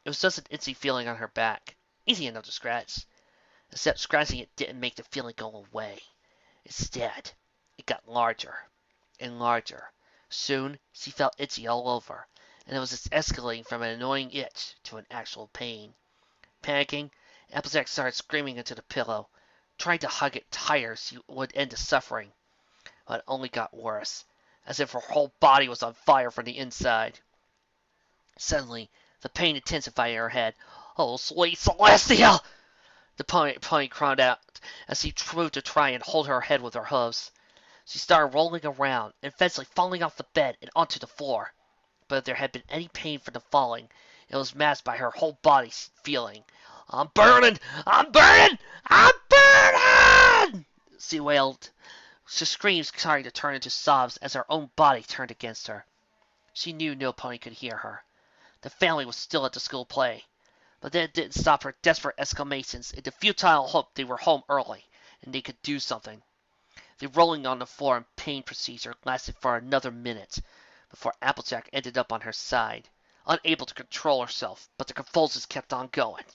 it was just an itchy feeling on her back, easy enough to scratch. Except scratching it didn't make the feeling go away. Instead, it got larger and larger. Soon she felt itchy all over, and it was just escalating from an annoying itch to an actual pain. Panicking, Applejack started screaming into the pillow, trying to hug it tighter so she would end the suffering, but it only got worse, as if her whole body was on fire from the inside. Suddenly, the pain intensified in her head. "Oh, sweet Celestia!" The pony cried out as he tried to try and hold her head with her hooves. She started rolling around, and eventually falling off the bed and onto the floor. But if there had been any pain from the falling, it was masked by her whole body feeling. "I'm burning! I'm burning! I'm burning!" she wailed. Her screams started to turn into sobs as her own body turned against her. She knew no pony could hear her. The family was still at the school play. But that didn't stop her desperate exclamations in the futile hope they were home early and they could do something. The rolling on the floor and pain procedure lasted for another minute before Applejack ended up on her side, unable to control herself, but the convulsions kept on going.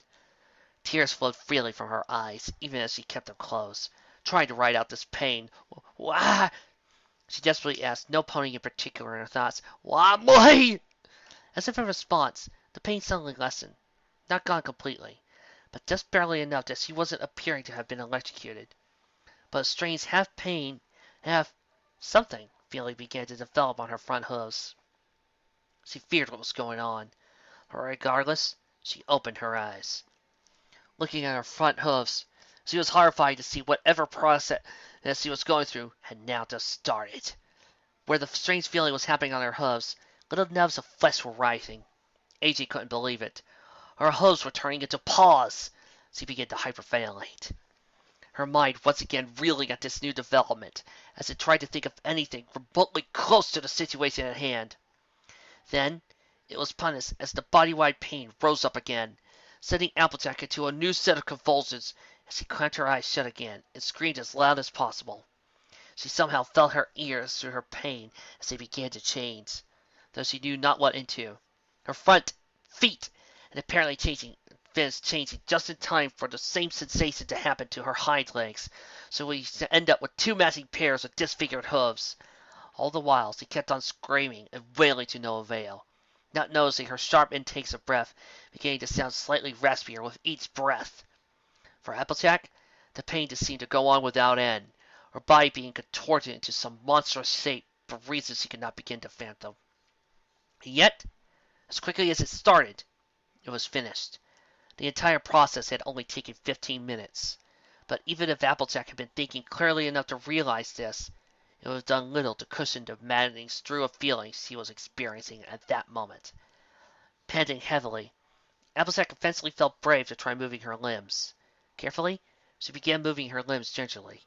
Tears flowed freely from her eyes, even as she kept them closed, trying to ride out this pain. "Why?" she desperately asked, no pony in particular in her thoughts. "Why me?" As if in response, the pain suddenly lessened. Not gone completely, but just barely enough that she wasn't appearing to have been electrocuted. But a strange half pain, half something feeling began to develop on her front hooves. She feared what was going on, but regardless, she opened her eyes. Looking at her front hooves, she was horrified to see whatever process that she was going through had now just started. Where the strange feeling was happening on her hooves, little nubs of flesh were rising. AJ couldn't believe it. Her hooves were turning into paws. She began to hyperventilate. Her mind once again reeling at this new development, as it tried to think of anything remotely close to the situation at hand. Then it was punished as the body-wide pain rose up again, sending Applejack into a new set of convulsions as she clamped her eyes shut again and screamed as loud as possible. She somehow felt her ears through her pain as they began to change, though she knew not what into. Her front feet and apparently finished changing just in time for the same sensation to happen to her hind legs, so we end up with two matching pairs of disfigured hooves. All the while she kept on screaming and wailing to no avail, not noticing her sharp intakes of breath beginning to sound slightly raspier with each breath. For Applejack, the pain just seemed to go on without end, her body being contorted into some monstrous shape for reasons she could not begin to fathom. And yet, as quickly as it started, it was finished. The entire process had only taken 15 minutes. But even if Applejack had been thinking clearly enough to realize this, it would have done little to cushion the maddening strew of feelings he was experiencing at that moment. Panting heavily, Applejack eventually felt brave to try moving her limbs. Carefully, she began moving her limbs gingerly,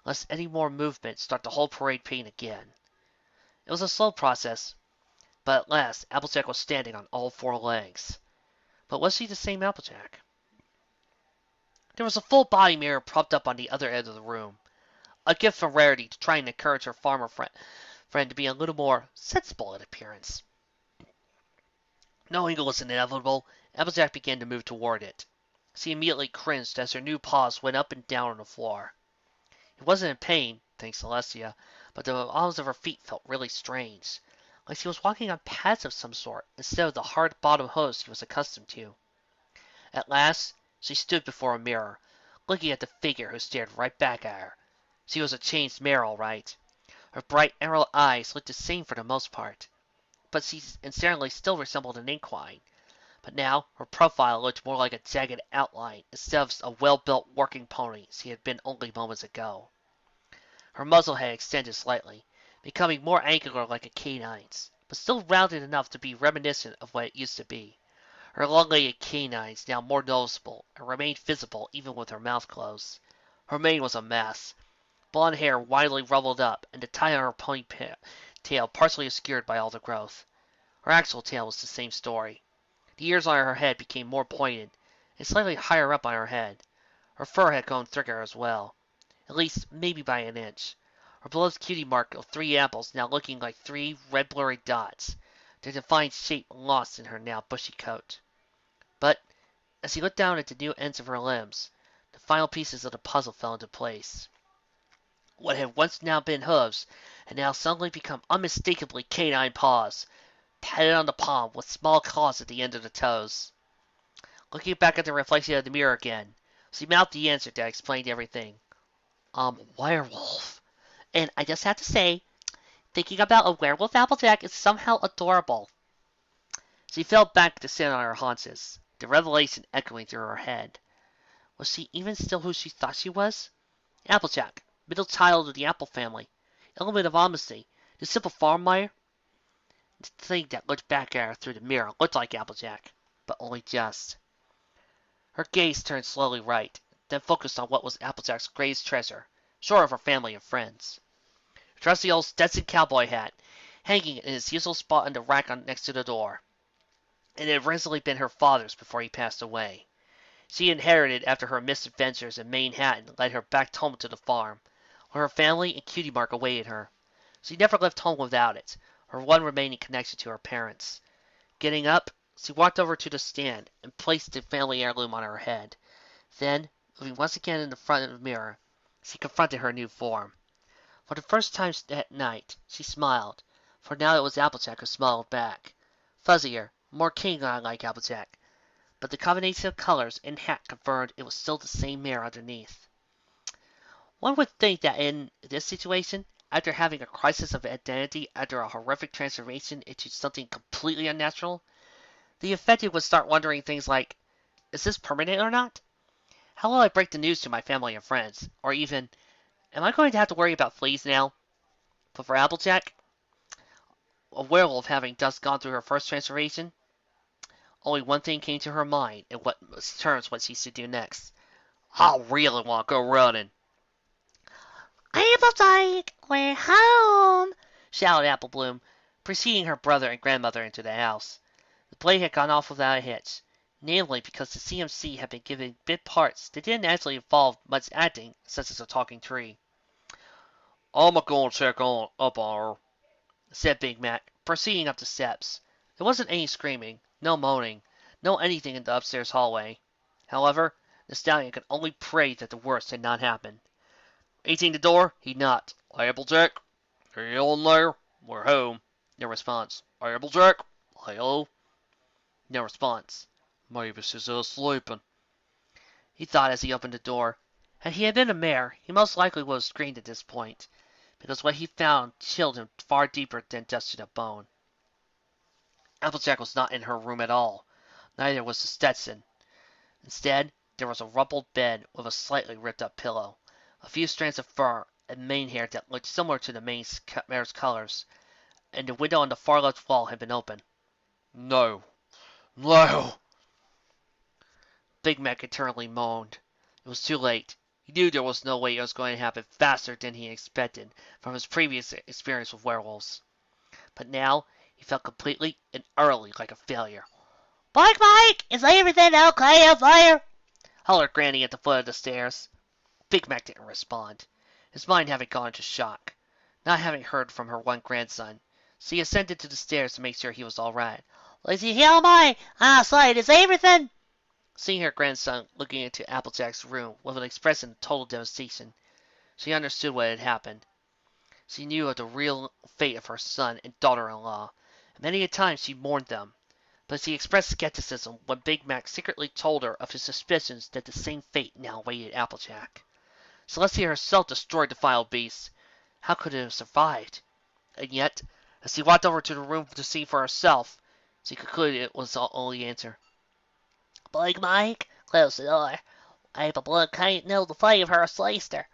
lest any more movement start the whole parade pain again. It was a slow process, but at last Applejack was standing on all four legs. But was she the same Applejack? There was a full body mirror propped up on the other end of the room, a gift from Rarity to try and encourage her farmer friend to be a little more sensible in appearance. Knowing it was inevitable, Applejack began to move toward it. She immediately cringed as her new paws went up and down on the floor. It wasn't in pain, thanks Celestia, but the bottoms of her feet felt really strange, like she was walking on pads of some sort instead of the hard bottom hooves she was accustomed to. At last, she stood before a mirror, looking at the figure who stared right back at her. She was a changed mare, all right. Her bright emerald eyes looked the same for the most part, but she incidentally still resembled an equine. But now her profile looked more like a jagged outline instead of a well-built working pony she had been only moments ago. Her muzzle had extended slightly, becoming more angular like a canine's, but still rounded enough to be reminiscent of what it used to be. Her long-legged canines now more noticeable, and remained visible even with her mouth closed. Her mane was a mess, blonde hair widely rumpled up, and the tie on her ponytail partially obscured by all the growth. Her actual tail was the same story. The ears on her head became more pointed, and slightly higher up on her head. Her fur had grown thicker as well, at least maybe by an inch. Her beloved cutie mark of 3 apples now looking like 3 red blurry dots, their defined shape lost in her now bushy coat. But as he looked down at the new ends of her limbs, the final pieces of the puzzle fell into place. what had once now been hooves had now suddenly become unmistakably canine paws, padded on the palm with small claws at the end of the toes. Looking back at the reflection of the mirror again, she mouthed the answer that explained everything. Werewolf. And I just have to say, thinking about a werewolf Applejack is somehow adorable. She fell back to sit on her haunches, the revelation echoing through her head. Was she even still who she thought she was? Applejack, middle child of the Apple family, element of honesty, the simple farm mire? The thing that looked back at her through the mirror looked like Applejack, but only just. Her gaze turned slowly right, then focused on what was Applejack's greatest treasure, short of her family and friends. A trusty old Stetson cowboy hat, hanging in its usual spot on the rack next to the door. It had originally been her father's before he passed away. She inherited after her misadventures in Manhattan led her back home to the farm, where her family and Cutie Mark awaited her. She never left home without it, her one remaining connection to her parents. Getting up, she walked over to the stand and placed the family heirloom on her head. Then, moving once again in the front of the mirror, she confronted her new form. For the first time that night, she smiled, for now it was Applejack who smiled back. Fuzzier, more canine like Applejack, but the combination of colors and hat confirmed it was still the same mirror underneath. One would think that in this situation, after having a crisis of identity after a horrific transformation into something completely unnatural, the affected would start wondering things like, is this permanent or not? How will I break the news to my family and friends? Or even, am I going to have to worry about fleas now? But for Applejack, a werewolf having just gone through her first transformation, only one thing came to her mind in what terms what she should do next. I really want to go running. Applejack, we're home! Shouted Apple Bloom, preceding her brother and grandmother into the house. The play had gone off without a hitch, namely because the CMC had been given bit parts that didn't actually involve much acting, such as a talking tree. I'm going to check up on her, said Big Mac, proceeding up the steps. There wasn't any screaming, no moaning, no anything in the upstairs hallway. However, the stallion could only pray that the worst had not happened. Reaching the door, he knocked. Applejack, are you in there? We're home. No response. Applejack, Hello? No response. maybe she's sleeping. He thought as he opened the door. Had he been a mare, he most likely would have screamed at this point, because what he found chilled him far deeper than just to the bone. Applejack was not in her room at all. Neither was the Stetson. Instead, there was a rumpled bed with a slightly ripped up pillow, a few strands of fur, and mane hair that looked similar to the mare's colors, and the window on the far left wall had been open. No. No! Big Mac eternally moaned. It was too late. He knew there was no way it was going to happen faster than he expected from his previous experience with werewolves. But now, he felt completely and utterly like a failure. Bark, Mike! Is everything okay up there? Hollered Granny at the foot of the stairs. Big Mac didn't respond, his mind having gone into shock, not having heard from her one grandson. So he ascended to the stairs to make sure he was all right. Lizzie, here am I. Outside, is everything? Seeing her grandson looking into Applejack's room with an expression of total devastation, she understood what had happened. She knew of the real fate of her son and daughter-in-law, and many a time she mourned them. But she expressed skepticism when Big Mac secretly told her of his suspicions that the same fate now awaited Applejack. Celestia herself destroyed the vile beast. How could it have survived? And yet, as she walked over to the room to see for herself, she concluded it was the only answer. Big Mike, close the door. Apple Blood can't know the fate of her sister.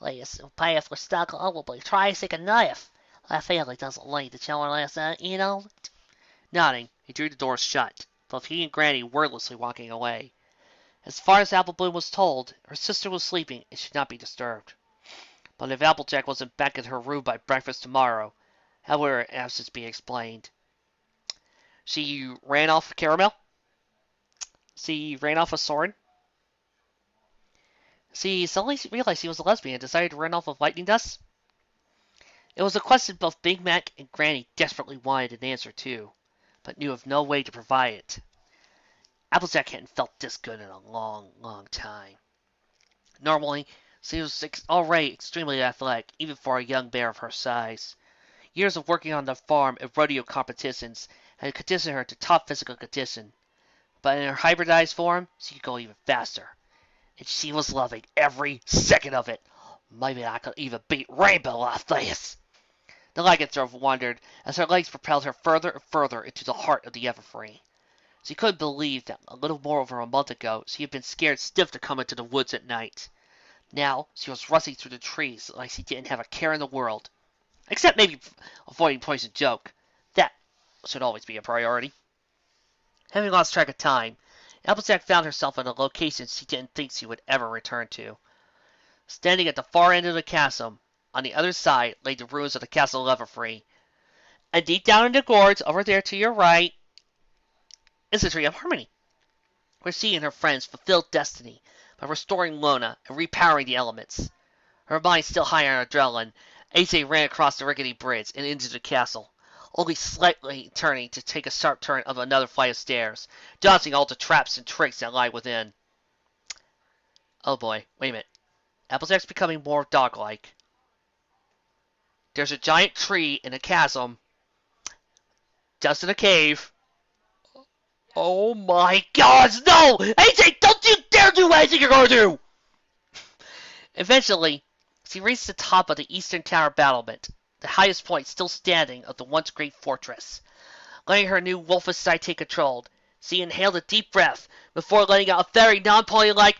This path was stuck probably tracing a knife. I feel it doesn't like the children last night, you know. Nodding, he drew the door shut, both he and Granny wordlessly walking away. As far as Apple Bloom was told, her sister was sleeping and should not be disturbed. But if Applejack wasn't back at her room by breakfast tomorrow, how would her absence be explained? She ran off Caramel? She ran off a sword? She suddenly realized she was a lesbian and decided to run off with lightning dust? It was a question both Big Mac and Granny desperately wanted an answer to, but knew of no way to provide it. Applejack hadn't felt this good in a long, long time. Normally, She was already extremely athletic, even for a young bear of her size. Years of working on the farm and rodeo competitions had conditioned her to top physical condition. But in her hybridized form, she could go even faster. And she was loving every second of it. Maybe I could even beat Rainbow off this. The lycanthrope wondered as her legs propelled her further and further into the heart of the Everfree. She couldn't believe that a little more over a month ago she had been scared stiff to come into the woods at night. Now she was rustling through the trees like she didn't have a care in the world. Except maybe avoiding Poison Joke. That should always be a priority. Having lost track of time, Applejack found herself in a location she didn't think she would ever return to. Standing at the far end of the chasm, on the other side lay the ruins of the Castle of Everfree. And deep down in the gorge, over there to your right, is the Tree of Harmony, where she and her friends fulfilled destiny by restoring Lona and repowering the elements. Her mind still high on adrenaline, AJ ran across the rickety bridge and into the castle, only slightly turning to take a sharp turn up another flight of stairs, dodging all the traps and tricks that lie within. Oh boy, wait a minute. Applejack's becoming more dog-like. There's a giant tree in a chasm, just in a cave. Oh my god, no! AJ, don't you dare do anything you're gonna do! Eventually, she reached the top of the eastern tower battlement, the highest point still standing of the once great fortress. Letting her new wolfish side take control, she inhaled a deep breath before letting out a very non-pony-like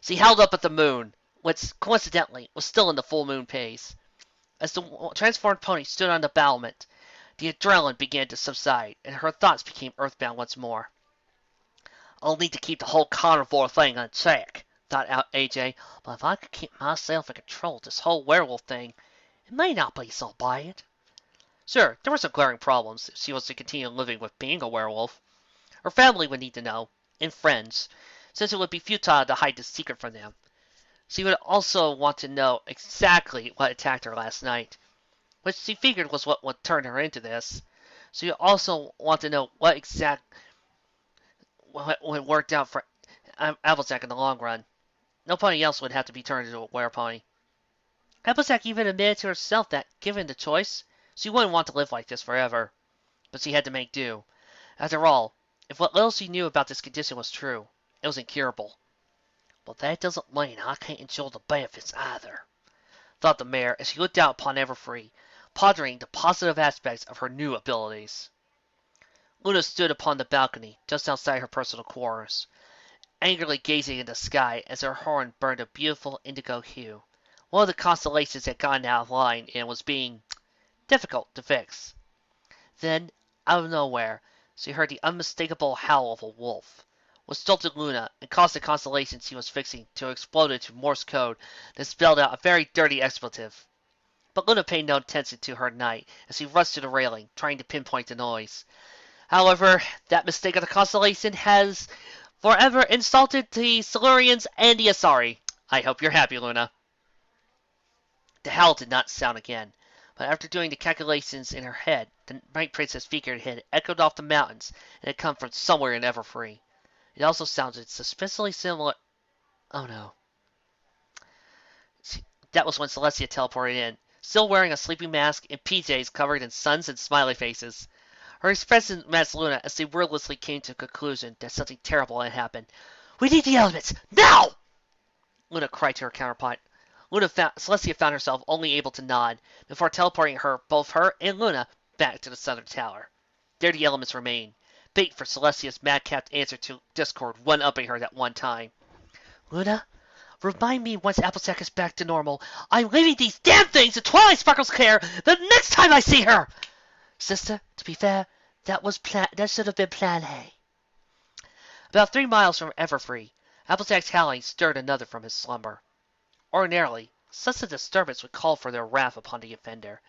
She held up at the moon, which, coincidentally, was still in the full moon phase. As the transformed pony stood on the battlement, the adrenaline began to subside, and her thoughts became earthbound once more. I'll need to keep the whole carnivore thing on check, thought out AJ, but if I could keep myself in control of this whole werewolf thing, it may not be so bad. Sure, there were some glaring problems if she was to continue living with being a werewolf. Her family would need to know, and friends, since it would be futile to hide the secret from them. She would also want to know exactly what attacked her last night, which she figured was what would turn her into this. She would also want to know what worked out for Applejack in the long run. No pony else would have to be turned into a werepony. Applejack even admitted to herself that, given the choice, she wouldn't want to live like this forever. But she had to make do. After all, if what little she knew about this condition was true, it was incurable. But that doesn't mean I can't enjoy the benefits either, thought the mayor as she looked out upon Everfree, pondering the positive aspects of her new abilities. Luna stood upon the balcony just outside her personal quarters, angrily gazing in the sky as her horn burned a beautiful indigo hue. One of the constellations had gone out of line and was being difficult to fix. Then, out of nowhere, she heard the unmistakable howl of a wolf, which jolted Luna and caused the constellation she was fixing to explode into Morse code that spelled out a very dirty expletive. But Luna paid no attention to her knight as he rushed to the railing, trying to pinpoint the noise. However, that mistake of the constellation has forever insulted the Silurians and the Asari. I hope you're happy, Luna. The howl did not sound again, but after doing the calculations in her head, the Night Princess figured it had echoed off the mountains and had come from somewhere in Everfree. It also sounded suspiciously similar. Oh no. That was when Celestia teleported in, still wearing a sleeping mask and PJs covered in suns and smiley faces. Her expression matched Luna as they wordlessly came to the conclusion that something terrible had happened. We need the elements! Now! Luna cried to her counterpart. Celestia found herself only able to nod before teleporting both her and Luna back to the southern tower. There the elements remained, bait for Celestia's madcap answer to Discord, one-upping her that one time. Luna, remind me once Applejack is back to normal. I'm leaving these damn things in Twilight Sparkle's care the next time I see her! Sister, to be fair, that should have been Plan A. About 3 miles from Everfree, Applejack's howling stirred another from his slumber. Ordinarily, such a disturbance would call for their wrath upon the offender,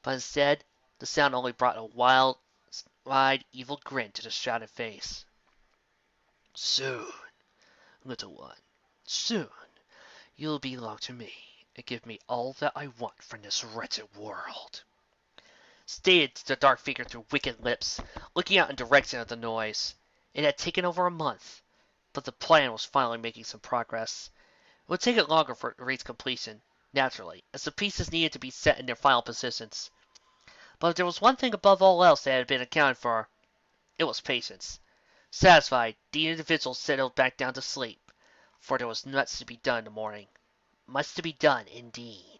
but instead, the sound only brought a wild, wide, evil grin to the shrouded face. Soon, little one, soon, you'll belong to me and give me all that I want from this wretched world. Stated the dark figure through wicked lips, looking out in direction of the noise. It had taken over a month, But the plan was finally making some progress. It would take it longer for it to reach completion, naturally, as the pieces needed to be set in their final positions. But if there was one thing above all else that had been accounted for, it was patience. Satisfied, the individual settled back down to sleep, for there was much to be done in the morning. Much to be done, indeed.